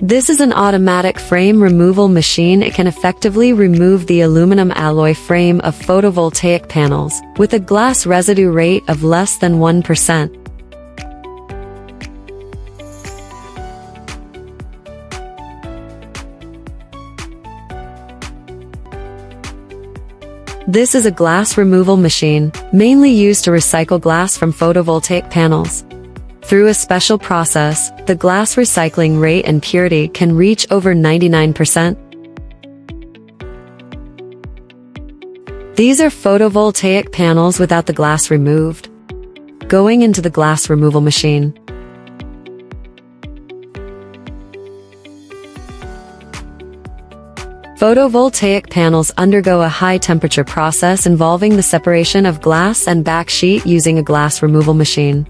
This is an automatic frame removal machine. It can effectively remove the aluminum alloy frame of photovoltaic panels with a glass residue rate of less than 1%. This is a glass removal machine, mainly used to recycle glass from photovoltaic panels. Through a special process, the glass recycling rate and purity can reach over 99%. These are photovoltaic panels without the glass removed. Going into the glass removal machine. Photovoltaic panels undergo a high-temperature process involving the separation of glass and backsheet using a glass removal machine.